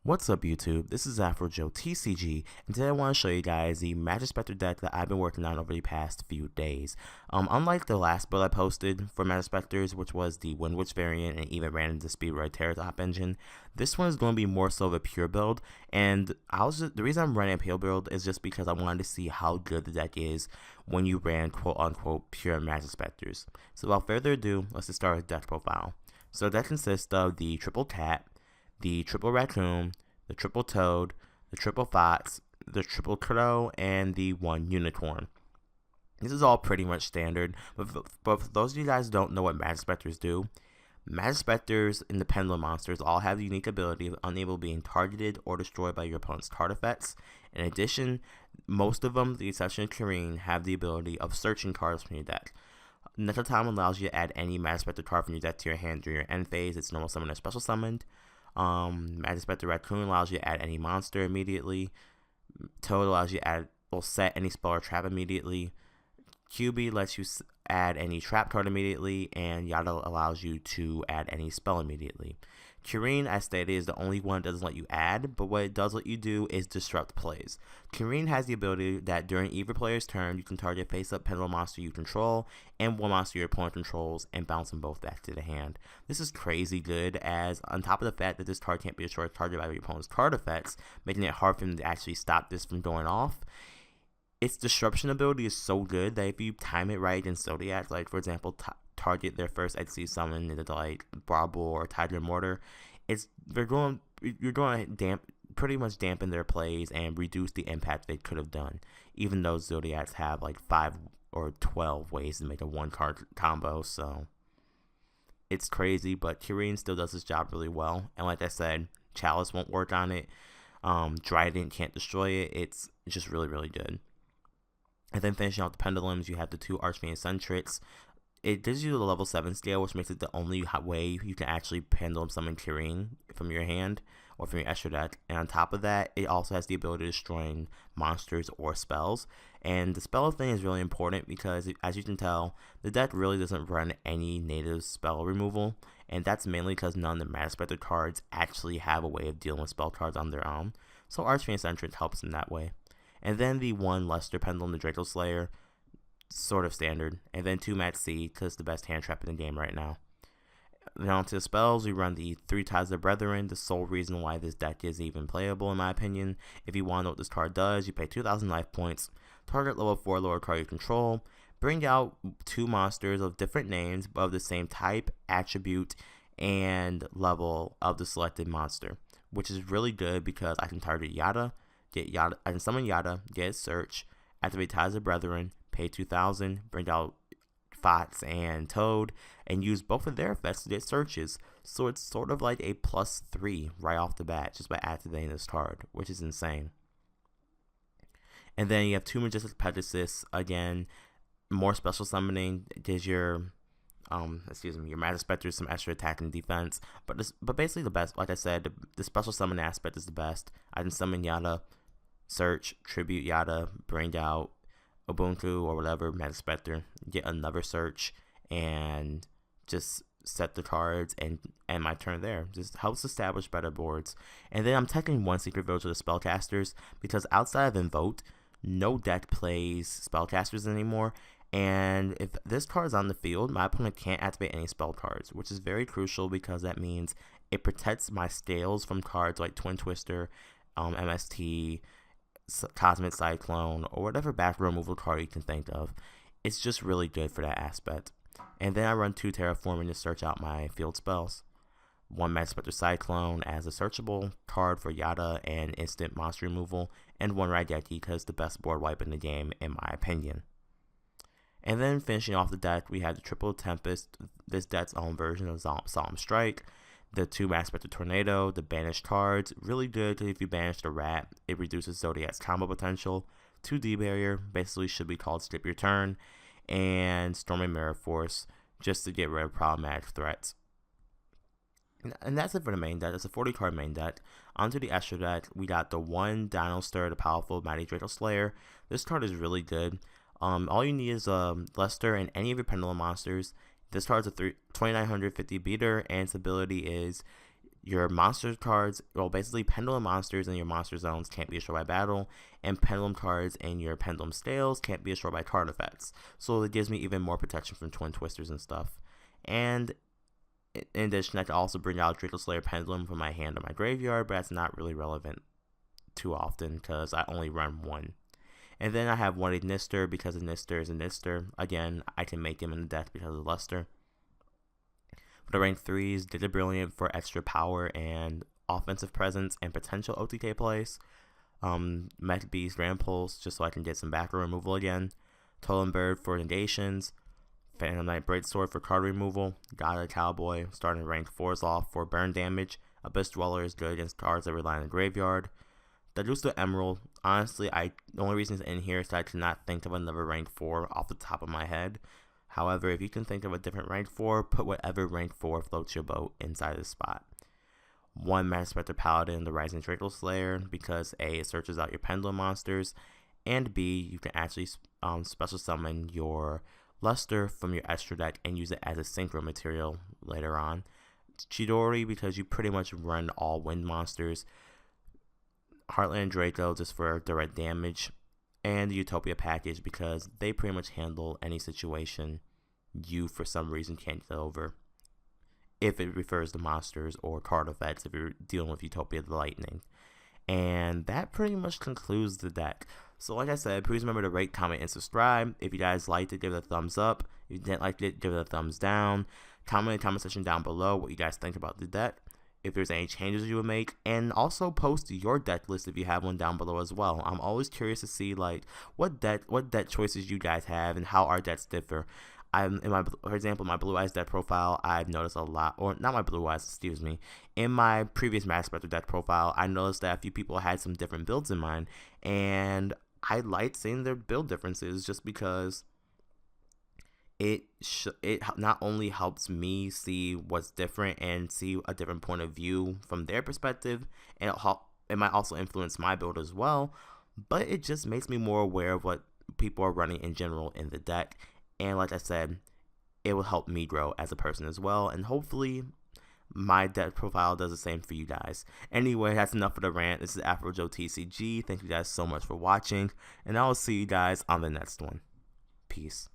What's up YouTube, this is AfroJoeTCG, and today I want to show you guys the Majespecter deck that I've been working on over the past few days. Unlike the last build I posted for Majespecters, which was the Windwitch variant and even ran into Speedroid Terratop engine, this one is going to be more so of a pure build, and the reason I'm running a pure build is just because I wanted to see how good the deck is when you ran quote-unquote pure Majespecters. So without further ado, let's just start with deck profile. So the deck consists of the triple cat, the triple raccoon, the triple toad, the triple fox, the triple crow, and the one unicorn. This is all pretty much standard, but for those of you guys who don't know what Majespecters do, Majespecters and the Pendulum monsters all have the unique ability of unable being targeted or destroyed by your opponent's card effects. In addition, most of them, with the exception of Kareen, have the ability of searching cards from your deck. Neutral Time allows you to add any Majespecter card from your deck to your hand during your end phase. It's normal summon or special summoned. Majespecter Raccoon allows you to add any monster immediately. Toad allows you to set any spell or trap immediately. QB lets you add any trap card immediately, and Yada allows you to add any spell immediately. Kareen, as stated, is the only one that doesn't let you add, but what it does let you do is disrupt plays. Kareen has the ability that during either player's turn, you can target face-up Pendulum monster you control and one monster your opponent controls and bounce them both back to the hand. This is crazy good, as on top of the fact that this card can't be destroyed targeted by your opponent's card effects, making it hard for them to actually stop this from going off. Its disruption ability is so good that if you time it right in Zodiac, like for example, target their first XC summon into like Barble or Tiger Mortar, you're going to pretty much dampen their plays and reduce the impact they could have done, even though Zodiacs have like 5 or 12 ways to make a one card combo. So it's crazy, but Kareen still does his job really well, and like I said, Chalice won't work on it. Dryden can't destroy it. It's just really good. And then finishing out the pendulums, you have the two Archfiend Centrics. It gives you the level 7 scale, which makes it the only way you can actually pendulum summon Kareen from your hand or from your extra deck. And on top of that, it also has the ability to destroy monsters or spells. And the spell thing is really important because, as you can tell, the deck really doesn't run any native spell removal. And that's mainly because none of the Majespecter cards actually have a way of dealing with spell cards on their own. So Archfiend Centric helps in that way. And then the one Luster Pendulum, the Draco Slayer, sort of standard. And then 2 Match C, because it's the best hand trap in the game right now. Then on to the spells, we run the 3 Ties of Brethren, the sole reason why this deck is even playable in my opinion. If you want to know what this card does, you pay 2,000 life points, target level 4 lower card you control, bring out 2 monsters of different names but of the same type, attribute, and level of the selected monster, which is really good because I can target Yada, I can summon Yada, get a search, activate Ties of Brethren, pay 2,000, bring out Fox and Toad, and use both of their effects to get searches. So it's sort of like a +3 right off the bat just by activating this card, which is insane. And then you have 2 Majestic Pegasus, again, more special summoning, gives your your Majespecter some extra attack and defense, but basically the best, like I said, the special summon aspect is the best. I can summon Yada, search, tribute Yada, bring out Ubuntu or whatever Majespecter, get another search, and just set the cards and my turn there. Just helps establish better boards. And then I'm taking one Secret Village of the Spellcasters because outside of Invoke, no deck plays Spellcasters anymore. And if this card is on the field, my opponent can't activate any spell cards, which is very crucial because that means it protects my scales from cards like Twin Twister, MST, Cosmic Cyclone, or whatever back removal card you can think of. It's just really good for that aspect. And then I run 2 Terraforming to search out my field spells. 1 Majespecter Cyclone as a searchable card for Yada and instant monster removal, and 1 Raigeki because the best board wipe in the game in my opinion. And then finishing off the deck, we have the Triple Tempest, this deck's own version of Solemn Strike, the 2 Majespecter Tornado, the banished cards, really good because if you banish the rat, it reduces Zodiac's combo potential. 2 D-Barrier, basically should be called Skip Your Turn, and Storming Mirror Force, just to get rid of problematic threats. And that's it for the main deck. It's a 40 card main deck. Onto the extra deck, we got the 1 Dino Stir, the powerful Mighty Draco Slayer. This card is really good. All you need is Luster and any of your Pendulum monsters. This card's a 2950 beater, and its ability is Your monster cards, well, basically pendulum monsters in your monster zones can't be destroyed by battle, and pendulum cards in your pendulum stales can't be destroyed by card effects. So it gives me even more protection from Twin Twisters and stuff. And in addition, I can also bring out Draco Slayer Pendulum from my hand or my graveyard, but that's not really relevant too often because I only run one. And then I have one Nister because a Nister is a Nister. Again, I can make him in the deck because of Luster. For the rank 3s, Did It Brilliant for extra power and offensive presence and potential OTK plays. Mech Beast Rampulse just so I can get some back row removal again. Totem Bird for negations. Phantom Knight Braidsword for card removal. God of Cowboy starting rank 4s off for burn damage. Abyss Dweller is good against cards that rely on the graveyard. Dajusto Emerald, honestly, the only reason it's in here is that I cannot think of another rank 4 off the top of my head. However, if you can think of a different rank 4, put whatever rank 4 floats your boat inside this spot. 1 Majespecter Paladin, the Rising Draco Slayer, because A, it searches out your pendulum monsters, and B, you can actually special summon your Luster from your extra deck and use it as a synchro material later on. Chidori, because you pretty much run all wind monsters. Heartland Draco, just for direct damage. And the Utopia package, because they pretty much handle any situation you for some reason can't get over, if it refers to monsters or card effects if you're dealing with Utopia the Lightning. And that pretty much concludes the deck. So like I said, please remember to rate, comment, and subscribe. If you guys liked it, give it a thumbs up. If you didn't like it, give it a thumbs down. Comment in the comment section down below what you guys think about the deck, if there's any changes you would make, and also post your deck list if you have one down below as well. I'm always curious to see like what deck choices you guys have and how our decks differ. For example, my Blue Eyes deck profile, I've noticed a lot, or not my Blue Eyes, excuse me. In my previous Majespecter deck profile, I noticed that a few people had some different builds in mind, and I liked seeing their build differences just because it not only helps me see what's different and see a different point of view from their perspective, and it might also influence my build as well, but it just makes me more aware of what people are running in general in the deck. And like I said, it will help me grow as a person as well, and hopefully my deck profile does the same for you guys. Anyway, that's enough for the rant. This is AfroJoeTCG. Thank you guys so much for watching, and I will see you guys on the next one. Peace.